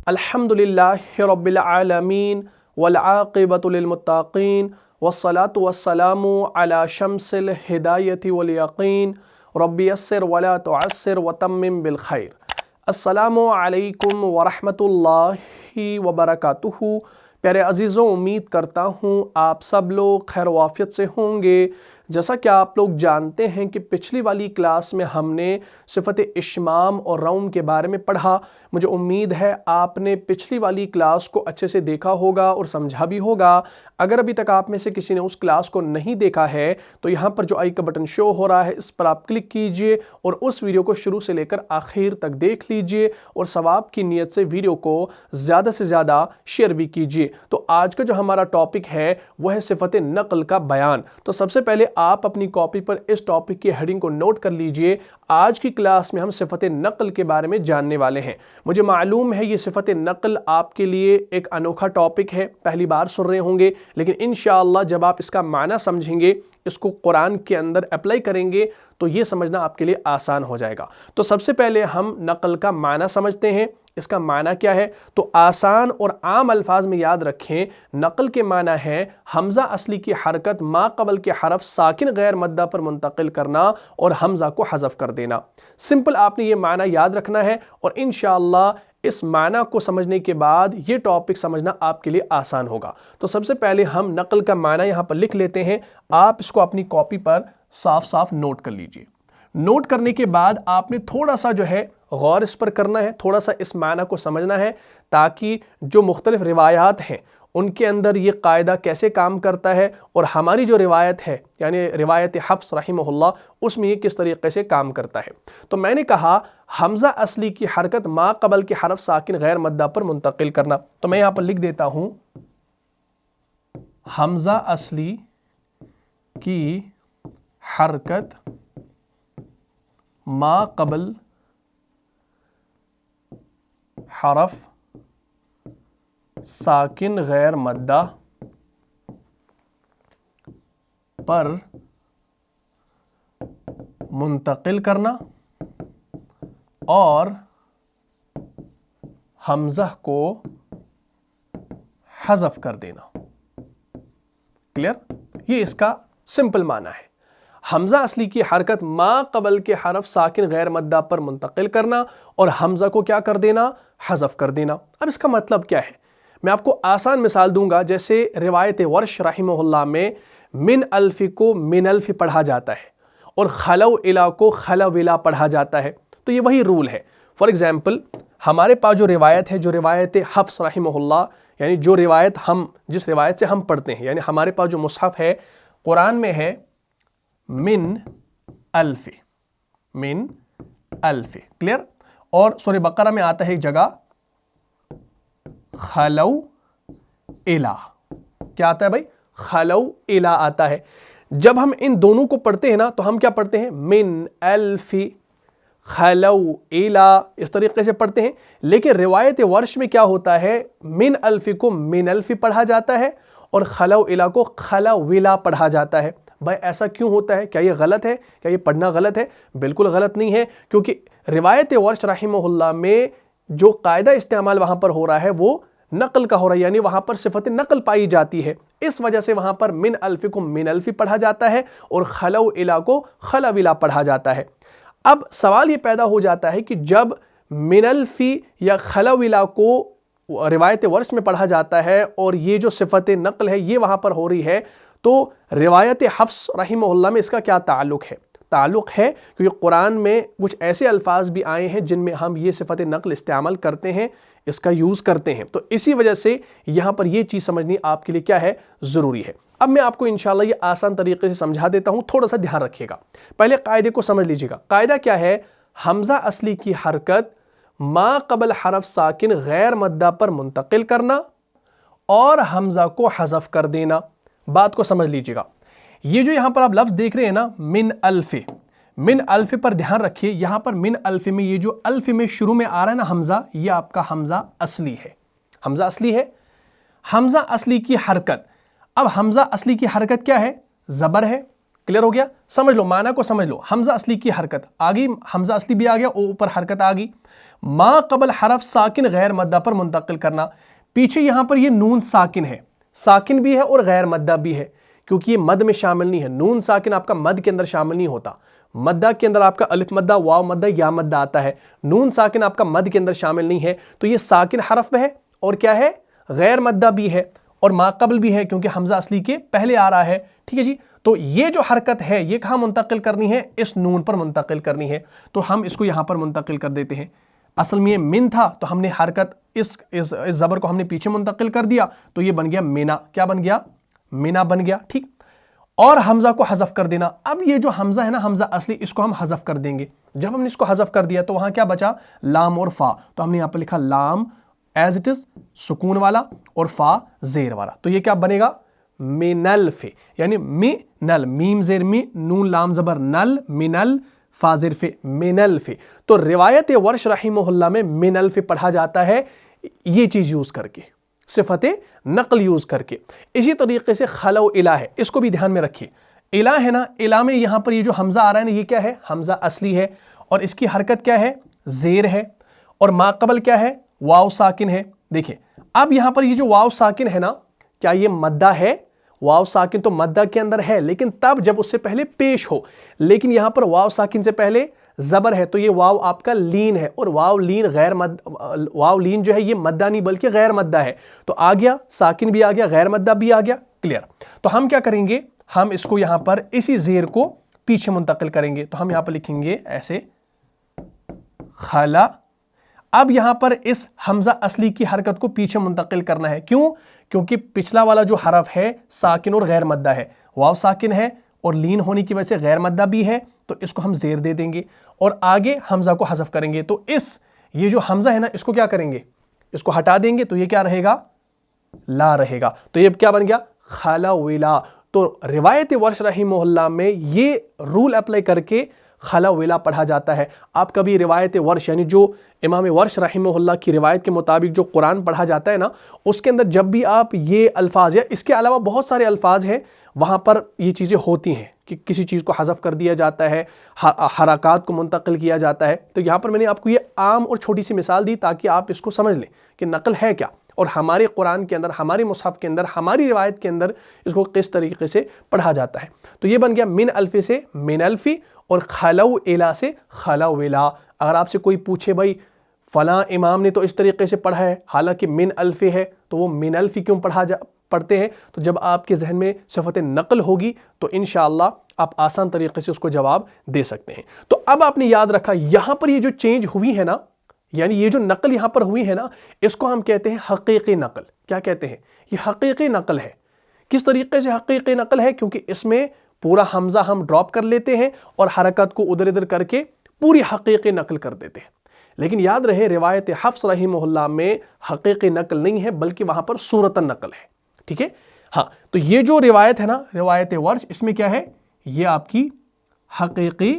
अल्हम्दुलिल्लाहि रब्बिल आलमीन वल आक़िबतु लिल मुत्तक़ीन वस्सलातु वस्सलामु अला शम्सिल हिदायति वल यक़ीन रब्बि यस्सिर वला तुअस्सिर वतम्मिम बिल खैर। अस्सलामु अलैकुम वरहमतुल्लाहि वबरकातुहू। प्यारे अजीज़ों, उम्मीद करता हूँ आप सब लोग खैर वाफ़ियत से होंगे। जैसा कि आप लोग जानते हैं कि पिछली वाली क्लास में हमने सिफ़त इश्माम और रौम के बारे में पढ़ा। मुझे उम्मीद है आपने पिछली वाली क्लास को अच्छे से देखा होगा और समझा भी होगा। अगर अभी तक आप में से किसी ने उस क्लास को नहीं देखा है तो यहाँ पर जो आई का बटन शो हो रहा है इस पर आप क्लिक कीजिए और उस वीडियो को शुरू से लेकर आखिर तक देख लीजिए और सवाब की नीयत से वीडियो को ज़्यादा से ज़्यादा शेयर भी कीजिए। तो आज का जो हमारा टॉपिक है वह है सिफ़त नक़ल का बयान। तो सबसे पहले आप अपनी कॉपी पर इस टॉपिक की हेडिंग को नोट कर लीजिए। आज की क्लास में हम सिफ़त नक़ल के बारे में जानने वाले हैं। मुझे मालूम है ये सिफ़त नक़ल आपके लिए एक अनोखा टॉपिक है, पहली बार सुन रहे होंगे, लेकिन इंशाअल्लाह जब आप इसका माना समझेंगे, इसको कुरान के अंदर अप्लाई करेंगे तो ये समझना आपके लिए आसान हो जाएगा। तो सबसे पहले हम नक़ल का माना समझते हैं। इसका माना क्या है? तो आसान और आम अल्फाज में याद रखें, नक़ल के माना है हमज़ा असली की हरकत मा क़बल के हरफ साकिन गैर मद्दा पर मुंतकिल करना और हमज़ा को हज़फ कर देना। सिंपल आपने ये माना याद रखना है और इंशाअल्लाह इस माना को समझने के बाद ये टॉपिक समझना आपके लिए आसान होगा। तो सबसे पहले हम नक़ल का माना यहाँ पर लिख लेते हैं। आप इसको अपनी कॉपी पर साफ साफ नोट कर लीजिए। नोट करने के बाद आपने थोड़ा सा जो है गौर इस पर करना है, थोड़ा सा इस माना को समझना है ताकि जो मुख्तलिफ रिवायात हैं उनके अंदर ये कायदा कैसे काम करता है और हमारी जो रिवायत है यानी रिवायत हफ्स रहिमहुल्लाह उसमें ये किस तरीके से काम करता है। तो मैंने कहा हमज़ा असली की हरकत मा क़बल के हरफ साकिन गैर मद्दा पर मुंतकिल करना। तो मैं यहाँ पर लिख देता हूँ हमज़ा असली की हरकत मा क़बल हरफ साकिन गैर मद्दा पर मुंतकिल करना और हमज़ा को हज़फ कर देना। क्लियर? ये इसका सिंपल माना है। हमज़ा असली की हरकत मा क़बल के हरफ साकिन गैर मद्दा पर मुंतकिल करना और हमज़ा को क्या कर देना? हज़फ कर देना। अब इसका मतलब क्या है? मैं आपको आसान मिसाल दूंगा। जैसे रिवायत वर्श रहिमहुल्लाह में मिन अल्फ़ी को मिन अल्फ़ी पढ़ा जाता है और खलव इला को खलव इला पढ़ा जाता है। तो ये वही रूल है। फॉर एग्जाम्पल हमारे पास जो रिवायत है, जो रिवायत हफ्स रहिमहुल्लाह यानी जो रिवायत हम जिस रिवायत से हम पढ़ते हैं, यानी हमारे पास जो मुसहफ़ है कुरान में है मिन अल्फ़ी, मिन अल्फ़ी। क्लियर? और सूरह बकरा में आता है एक जगह खलव इला। क्या आता है भाई? खलव इला आता है। जब हम इन दोनों को पढ़ते हैं ना तो हम क्या पढ़ते हैं? मिन अल्फ़ी खलव इला, इस तरीके से पढ़ते हैं। लेकिन रिवायत वर्श में क्या होता है? मिन अल्फ़ी को मिन अल्फ़ी पढ़ा जाता है और खलव इला को खलविला पढ़ा जाता है। भाई ऐसा क्यों होता है? क्या ये गलत है? क्या ये पढ़ना गलत है? बिल्कुल गलत नहीं है, क्योंकि रिवायत वर्श रहिमहुल्लाह में जो कायदा इस्तेमाल वहां पर हो रहा है वो नक़ल का हो रहा है, यानी वहां पर सिफ़त नक़ल पाई जाती है। इस वजह से वहां पर मिन अल्फ़ी को मिन अल्फ़ी पढ़ा जाता है और खलव इला को खलविला पढ़ा जाता है। अब सवाल ये पैदा हो जाता है कि जब मिन अल्फ़ी या खलविला को रिवायत वर्श में पढ़ा जाता है और ये जो सिफ़त नक़ल है ये वहां पर हो रही है, तो रिवायत हफ्स रहिमहुल्लाह में इसका क्या ताल्लुक़ है? ताल्लुक़ है क्योंकि कुरान में कुछ ऐसे अल्फाज भी आए हैं जिनमें हम ये सिफ़त नक़ल इस्तेमाल करते हैं, इसका यूज़ करते हैं। तो इसी वजह से यहाँ पर ये चीज़ समझनी आपके लिए क्या है? ज़रूरी है। अब मैं आपको इंशाअल्लाह ये आसान तरीके से समझा देता हूँ, थोड़ा सा ध्यान रखिएगा। पहले कायदे को समझ लीजिएगा। कायदा क्या है? हमज़ा असली की हरकत मा क़बल हरफ साकिन गैर मद्दा पर मुंतकिल करना और हमज़ा को हज़फ कर देना। बात को समझ लीजिएगा। ये जो यहाँ पर आप लफ्ज़ देख रहे हैं ना मिन अल्फ़ी, मिन अल्फ़ी पर ध्यान रखिए। यहाँ पर मिन अल्फ़ी में ये जो अल्फ़ी में शुरू में आ रहा है ना हमज़ा, ये आपका हमज़ा असली है। हमज़ा असली है। हमज़ा असली की हरकत, अब हमज़ा असली की हरकत क्या है? ज़बर है। क्लियर हो गया? समझ लो, माना को समझ लो। हमजा असली की हरकत आ गई, हमजा असली भी आ गया, ऊपर हरकत आ गई। मा कबल हरफ साकिन गैर मद्दा पर मुंतकिल करना। पीछे यहां पर ये नून साकिन है, साकिन भी है और गैर मद्दा भी है, क्योंकि ये मद में शामिल नहीं है। नून साकिन आपका मद के अंदर शामिल नहीं होता, मद्दा के अंदर आपका अलिफ मद्दा, वाव मद्दा, या मद्दा आता है। नून साकिन आपका मद के अंदर शामिल नहीं है, तो ये साकिन हरफ है और क्या है, गैर मद्दा भी है और माकबल भी है, क्योंकि हमजा असली के पहले आ रहा है। ठीक है जी, तो ये जो हरकत है ये कहाँ मुंतकिल करनी है, इस नून पर मुंतकिल करनी है। तो हम इसको यहाँ पर मुंतकिल कर देते हैं। असल में ये मिन था, तो हमने हरकत इस ज़बर को हमने पीछे मुंतकिल कर दिया, तो ये बन गया मिना। क्या बन गया? मिना बन गया। ठीक, और हमजा को हज़फ कर देना। अब ये जो हमजा है ना, हमजा असली, इसको हम हज़फ कर देंगे। जब हमने इसको हज़फ कर दिया तो वहाँ क्या बचा? लाम और फ़ा। तो हमने यहाँ पर लिखा लाम एज इट इज़ सुकून वाला और फ़ा ज़ेर वाला। तो ये क्या बनेगा? मिनल फे, यानी मिनल, मीम ज़ेर मी, नून लाम ज़बर नल, मिनल फ़ा ज़ेर फे, मिनल फे। तो रिवायत वर्श रहिमहुल्लाह में मिनल फे पढ़ा जाता है, ये चीज़ यूज़ करके, सिफत नकल यूज़ करके। इसी तरीके से खलौ इला है, इसको भी ध्यान में रखिए। इला है ना, इला में यहाँ पर ये जो हमज़ा आ रहा है ना, ये क्या है? हमज़ा असली है और इसकी हरकत क्या है? ज़ेर है। और माक़बल क्या है? वाव साकिन है। देखिए अब यहाँ पर ये जो वाव साकिन है ना, क्या ये मद्दा है? वाव साकिन तो मद्दा के अंदर है, लेकिन तब जब उससे पहले पेश हो। लेकिन यहाँ पर वाव साकिन से पहले ज़बर है, तो ये वाव आपका लीन है, और वाव लीन गैर मद, वाव लीन जो है ये मद्दा नहीं बल्कि गैर मद्दा है। तो आ गया, साकिन भी आ गया, गैर मद्दा भी आ गया। क्लियर? तो हम क्या करेंगे, हम इसको यहाँ पर इसी ज़ेर को पीछे मुंतकिल करेंगे। तो हम यहाँ पर लिखेंगे ऐसे खला। अब यहाँ पर इस हमजा असली की हरकत को पीछे मुंतकिल करना है। क्यों? क्योंकि पिछला वाला जो हरफ है साकिन और गैर मद्दा है, वाव साकिन है और लीन होने की वजह से गैर मद्दा भी है, तो इसको हम ज़ेर दे देंगे और आगे हमजा को हज़फ करेंगे। तो ये जो हमजा है ना, इसको क्या करेंगे? इसको हटा देंगे, तो ये क्या रहेगा? ला रहेगा। तो ये क्या बन गया? खलाविला। तो रिवायत वर्श रहिमहुल्लाह में ये रूल अप्लाई करके खलाविला पढ़ा जाता है। आप कभी रिवायत वर्श, यानी जो इमाम वर्श रहिमहुल्लाह की रिवायत के मुताबिक जो कुरान पढ़ा जाता है ना, उसके अंदर जब भी आप ये अल्फाज, या इसके अलावा बहुत सारे अल्फाज हैं वहाँ पर ये चीज़ें होती हैं कि किसी चीज़ को हज़फ कर दिया जाता है, हरकात को मुंतकिल किया जाता है। तो यहाँ पर मैंने आपको ये आम और छोटी सी मिसाल दी ताकि आप इसको समझ लें कि नकल है क्या, और हमारे कुरान के अंदर, हमारे मुसहफ़ के अंदर, हमारी रिवायत के अंदर इसको किस तरीके से पढ़ा जाता है। तो ये बन गया मिन अल्फ़ी से मिन अल्फ़ी और खलौ इला से खलौविला। अगर आपसे कोई पूछे भाई फ़लाँ इमाम ने तो इस तरीके से पढ़ा है, हालांकि मिन अल्फ़ी है, तो वो मिन अल्फ़ी क्यों पढ़ते हैं? तो जब आपके जहन में सिफत नकल होगी तो इंशाअल्लाह आप आसान तरीके से उसको जवाब दे सकते हैं। तो अब आपने याद रखा, यहाँ पर ये जो चेंज हुई है ना, यानी ये जो नकल यहाँ पर हुई है ना, इसको हम कहते हैं हकीकी नकल। क्या कहते हैं? ये हकीकी नकल है। किस तरीके से हकीकी नकल है? क्योंकि इसमें पूरा हमजा हम ड्रॉप कर लेते हैं और हरकत को उधर इधर करके पूरी हकीकी नकल कर देते हैं। लेकिन याद रहे, रिवायत हफ्स रहिमहुल्लाह में हकीकी नकल नहीं है, बल्कि वहां पर सूरतन नकल है। ठीक है? हाँ, तो ये जो रिवायत है ना, रिवायत वर्श, इसमें क्या है? ये आपकी हकीकी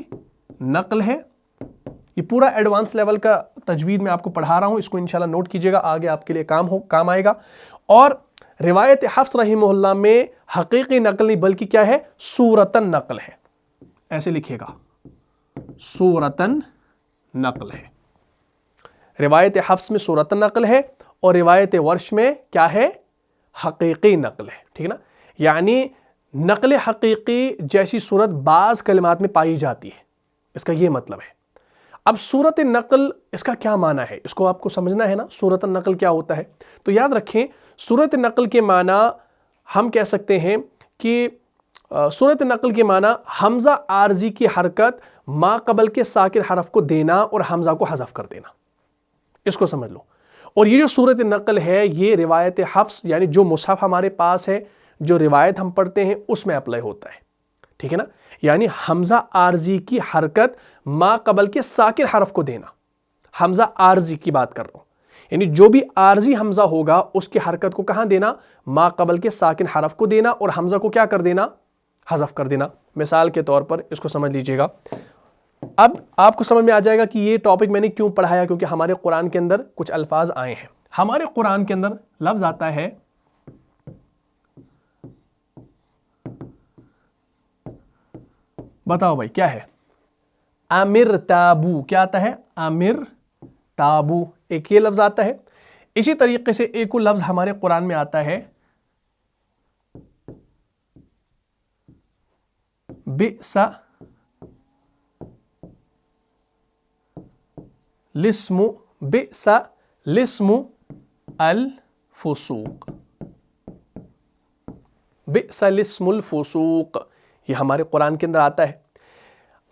नकल है। ये पूरा एडवांस लेवल का तजवीद मैं आपको पढ़ा रहा हूं, इसको इंशाल्लाह नोट कीजिएगा, आगे आपके लिए काम आएगा। और रिवायत हफ्स रहिमहुल्लाह में हकीकी नकल नहीं बल्कि क्या है? सूरतन नकल है। ऐसे लिखिएगा, सूरतन नकल है। रिवायत हफ्स में सूरतन नकल है और रिवायत वर्श में क्या है? हकीकी नकल है। ठीक है ना? यानी नकल हकीकी जैसी सूरत बाज़ कलिमात में पाई जाती है, इसका ये मतलब है। अब सूरत नकल, इसका क्या माना है, इसको आपको समझना है ना। सूरत नकल क्या होता है? तो याद रखें, सूरत नकल के माना हम कह सकते हैं कि सूरत नकल के माना हमजा आरजी की हरकत मा कबल के साकिन हरफ को देना और हमजा को हज़फ कर देना, इसको समझ लो। और ये जो सूरत नकल है, ये रिवायत हफ्स, यानी जो मुसहफ़ हमारे पास है, जो रिवायत हम पढ़ते हैं, उसमें अप्लाई होता है। ठीक है ना? यानी हमजा आरजी की हरकत मा कबल के साकिन हरफ को देना, हमजा आरजी की बात कर रहा हूं, यानी जो भी आरजी हमजा होगा उसकी हरकत को कहां देना? मा कबल के साकिन हरफ को देना और हमजा को क्या कर देना? हज़फ कर देना। मिसाल के तौर पर इसको समझ लीजिएगा। अब आपको समझ में आ जाएगा कि ये टॉपिक मैंने क्यों पढ़ाया, क्योंकि हमारे कुरान के अंदर कुछ अल्फाज आए हैं। हमारे कुरान के अंदर लफ्ज आता है बताओ भाई क्या है? आमिर ताबू, क्या आता है? आमिर ताबू, एक ये लफ्ज आता है। इसी तरीके से एक और लफ्ज हमारे कुरान में आता है बिसा लिस्मु, बिसा लिस्मु अल फुसूक, बिसा लिस्मुल फुसूक, ये हमारे कुरान के अंदर आता है।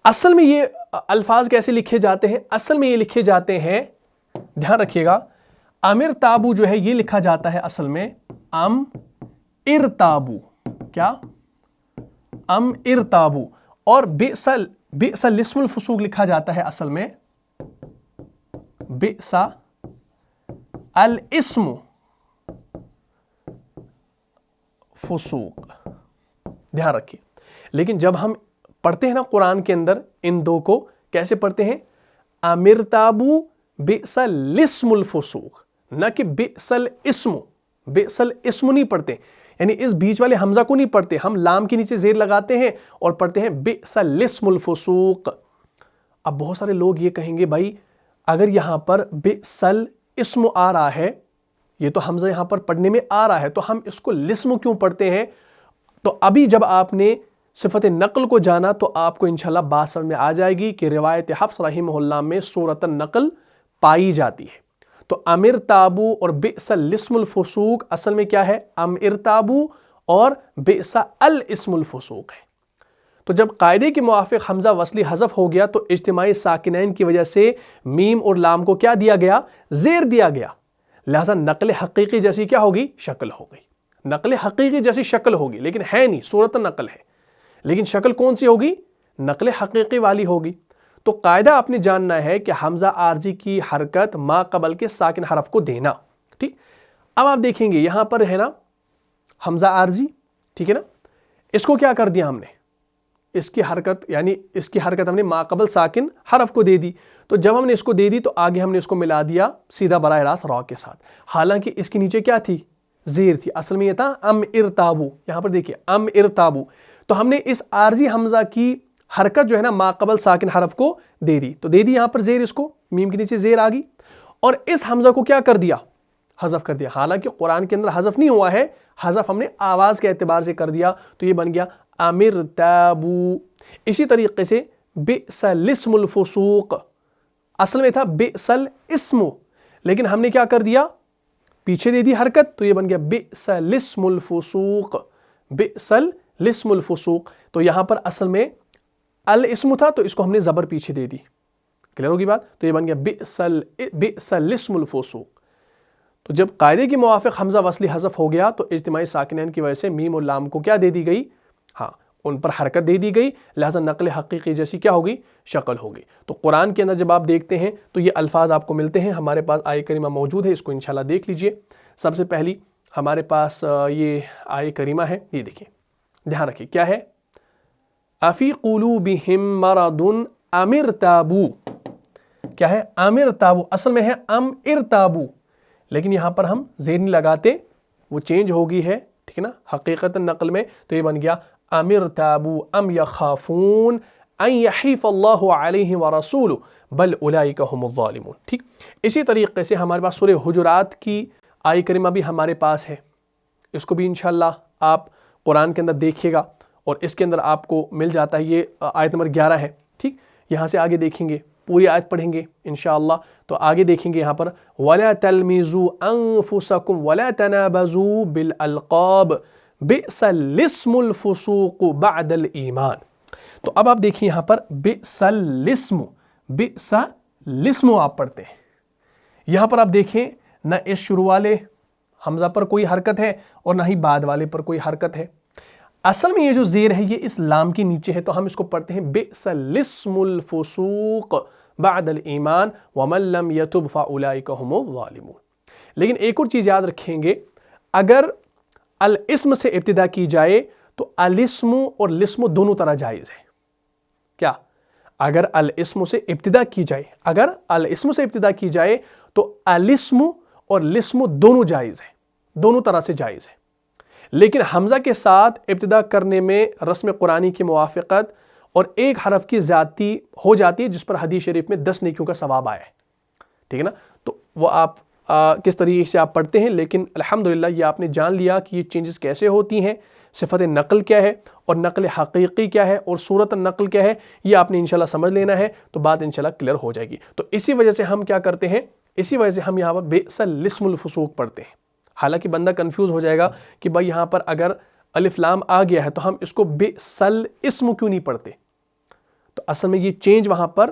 असल में ये अल्फाज कैसे लिखे जाते हैं? असल में ये लिखे जाते हैं, ध्यान रखिएगा, आमिर ताबू जो है ये लिखा जाता है असल में अम इरताबू, क्या? अम इरताबू। और बिसल लिस्मुल फुसूक लिखा जाता है असल में बिसा अल इस्मु फुसूक, ध्यान रखिए। लेकिन जब हम पढ़ते हैं ना कुरान के अंदर, इन दो को कैसे पढ़ते हैं? आमिर ताबू बिसल लिस्मुल फुसूक, न कि बिसल इस्मु। बिसल इस्मु नहीं पढ़ते, यानी इस बीच वाले हमजा को नहीं पढ़ते, हम लाम के नीचे जेर लगाते हैं और पढ़ते हैं बिसल लिस्मुल फुसूक। अब बहुत सारे लोग ये कहेंगे भाई अगर यहां पर बिसल इस्मु आ रहा है, ये तो हमजा यहां पर पढ़ने में आ रहा है, तो हम इसको लिस्मु क्यों पढ़ते हैं? तो अभी जब आपने सिफत नकल को जाना तो आपको इंशाल्लाह बात समझ में आ जाएगी कि रिवायत हफ्स रहिमहुल्लाह में सूरत नकल पाई जाती है। तो अमिर ताबू और बिसल लिस्मुल फुसूक असल में क्या है? अमिर ताबू और बिसा अल इस्मुल फुसूक है। तो जब कायदे के मुआफिक हमजा वसली हज़फ हो गया तो इज्तिमाई साकिनैन की वजह से मीम और लाम को क्या दिया गया? ज़ेर दिया गया। लिहाजा नकल हकीकी जैसी क्या होगी? शक्ल हो गई। नकल हकीकी जैसी शक्ल होगी, लेकिन है नहीं, सूरत नकल है, लेकिन शक्ल कौन सी होगी? नकल हकीकी वाली होगी। तो कायदा आपने जानना है कि हमजा आरजी की हरकत मा कबल के साकिन हरफ को देना। ठीक, अब आप देखेंगे यहां पर है ना हमजा आरजी, ठीक है ना, इसको क्या कर दिया हमने? इसकी हरकत यानी इसकी हरकत हमने मा कबल साकिन हरफ को दे दी। तो जब हमने इसको दे दी तो आगे हमने इसको मिला दिया सीधा बराह रास्त रॉ के साथ, हालांकि इसके नीचे क्या थी? ज़ेर थी। असल में ये था अम इरताबू, यहां पर देखिए अम इरताबू। तो हमने इस आरजी हमजा की हरकत जो है ना मा कबल साकिन हरफ को दे दी, तो दे दी यहां पर ज़ेर, इसको मीम के नीचे ज़ेर आ गई, और इस हमजा को क्या कर दिया? हज़फ कर दिया। हालांकि कुरान के अंदर हज़फ नहीं हुआ है, हज़फ हमने आवाज़ के एतबार से कर दिया, तो ये बन गया आमिर ताबू। इसी तरीके से बिसल इस्मुल फुसूक, असल में था बिसल इस्मु, लेकिन हमने क्या कर दिया? पीछे दे दी हरकत, तो ये बन गया बिसल इस्मुल फुसूक, बिसल इस्मुल फुसूक। तो यहां पर असल में अल इस्मु था, तो इसको हमने ज़बर पीछे दे दी। क्लियर होगी बात? तो ये बन गया बिसल इस्मुल फुसूक। तो जब कायदे के मुआफिक हमजा वसली हज़फ हो गया तो इज्तिमाई साकिनैन की वजह से मीम और लाम को क्या दे दी गई? हाँ, उन पर हरकत दे दी गई, लिहाजा नकल हकीकी जैसी क्या होगी? शक्ल होगी। तो कुरान के अंदर जब आप देखते हैं तो ये अल्फाज आपको मिलते हैं। हमारे पास आय करीमा मौजूद है, इसको इंशाल्लाह देख लीजिए। सबसे पहली हमारे पास ये आय करीमा है, ये देखिए, ध्यान रखिए क्या है? अफी क़ुलूबिहिम मरदुन अमिर ताबू, क्या है? अमिर ताबू, असल में है अम इरताबू, लेकिन यहां पर हम ज़ेर नहीं लगाते, वो चेंज हो गई है, ठीक है ना, हकीकत नकल में। तो ये बन गया अमिर ताबू अम यखाफून अन यहीफ अल्लाहु अलैहि व रसूलुहु बल उलाइका हुमुज़ ज़ालिमून। ठीक, इसी तरीके से हमारे पास सूरह हुजुरात की आय करीमा भी हमारे पास है, इसको भी इंशाल्लाह आप कुरान के अंदर देखिएगा और इसके अंदर आपको मिल जाता है। ये आयत नंबर 11 है। ठीक, यहाँ से आगे देखेंगे, पूरी आयत पढ़ेंगे इंशाअल्लाह, तो आगे देखेंगे यहाँ पर वला तलमिज़ू अनफुसकुम वला तनाबज़ू बिल अलक़ाब बिसल इस्मुल फुसूक़ बअदल ईमान। तो अब आप देखिए यहाँ पर बिसल इस्मु आप पढ़ते हैं। यहाँ पर आप देखें ना इस शुरू वाले हमजा पर कोई हरकत है और ना ही बाद वाले पर कोई हरकत है। असल में ये जो ज़ेर है ये इस लाम के नीचे है, तो हम इसको पढ़ते हैं बिसल इस्मुल फुसूक़ बअदल ईमान वमन लम यतुब फउलाइका हुमुज़ ज़ालिमून। लेकिन एक और चीज़ याद रखेंगे, अगर अल इस्म से इब्तिदा की जाए तो अल इस्मु और लिस्मु दोनों तरह जायज़ है। क्या? अगर अल इस्मु से इब्तिदा की जाए, अगर अल इस्मु से इब्तिदा की जाए तो अल इस्मु और लिस्मु दोनों जायज़ है, दोनों तरह से जायज़ है। लेकिन हमज़ा के साथ इब्तिदा करने में रस्म कुरानी की मुवाफ़क़त اور ایک حرف کی زیادتی ہو جاتی ہے جس پر حدیث شریف میں 10 نیکیوں کا ثواب آیا ہے، ٹھیک ہے نا. تو وہ آپ کس طریقے سے آپ پڑھتے ہیں، لیکن الحمدللہ یہ آپ نے جان لیا کہ یہ چینجز کیسے ہوتی ہیں، صفت نقل کیا ہے اور نقل حقیقی کیا ہے اور صورت نقل کیا ہے، یہ آپ نے انشاءاللہ سمجھ لینا ہے، تو بات انشاءاللہ کلیئر ہو جائے گی. تو اسی وجہ سے ہم کیا کرتے ہیں، اسی وجہ سے ہم یہاں پر بئس الاسم الفسوق پڑھتے ہیں. حالانکہ بندہ کنفیوز ہو جائے گا کہ بھائی یہاں پر اگر الف لام آ گیا ہے تو ہم اس کو بئس الاسم کیوں نہیں پڑھتے. تو اصل میں یہ چینج وہاں پر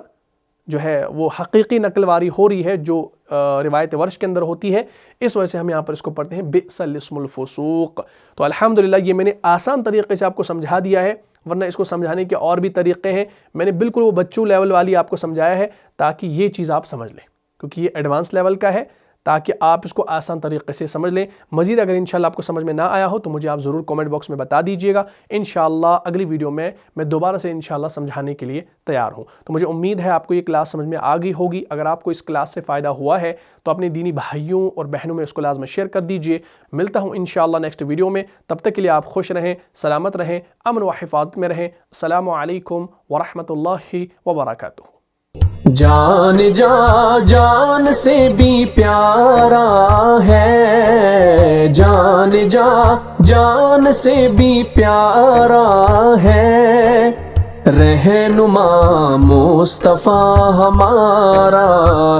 جو ہے وہ حقیقی نقل واری ہو رہی ہے جو روایت ورش کے اندر ہوتی ہے، اس وجہ سے ہم یہاں پر اس کو پڑھتے ہیں بئس الاسم الفسوق. تو الحمدللہ یہ میں نے آسان طریقے سے آپ کو سمجھا دیا ہے، ورنہ اس کو سمجھانے کے اور بھی طریقے ہیں. میں نے بالکل وہ بچوں لیول والی آپ کو سمجھایا ہے تاکہ یہ چیز آپ سمجھ لیں، کیونکہ یہ ایڈوانس لیول کا ہے، تاکہ آپ اس کو آسان طریقے سے سمجھ لیں. مزید اگر انشاءاللہ آپ کو سمجھ میں نہ آیا ہو تو مجھے آپ ضرور کومنٹ باکس میں بتا دیجئے گا. انشاءاللہ اگلی ویڈیو میں دوبارہ سے انشاءاللہ سمجھانے کے لیے تیار ہوں. تو مجھے امید ہے آپ کو یہ کلاس سمجھ میں آ گئی ہوگی. اگر آپ کو اس کلاس سے فائدہ ہوا ہے تو اپنے دینی بھائیوں اور بہنوں میں اس کو لازم شیئر کر دیجئے. ملتا ہوں انشاءاللہ نیکسٹ ویڈیو میں، تب تک کے لیے آپ خوش رہیں، سلامت رہیں، امن و حفاظت میں رہیں. السلام علیکم ورحمۃ اللہ وبرکاتہ. جان جان سے بھی پیارا ہے، جان جان سے بھی پیارا ہے، رہنما مصطفیٰ ہمارا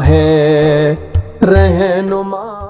ہے، رہنما